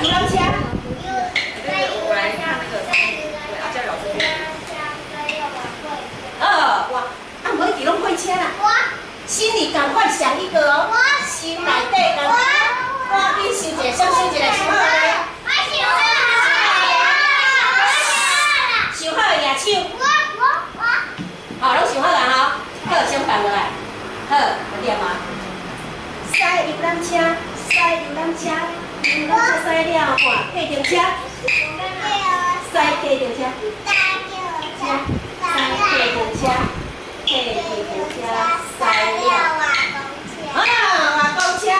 游览车。我来看那个，对，阿佳老师。哇，啊，每一拢会车啦。心里赶快想一个哦，心内底赶快，赶紧想一个，想一个，想好未？想好举手。好，拢想好啦吼。好，先放落来。好，有念吗？驶游览车，驶游览车，游览车驶了，换计程车，驶计程车。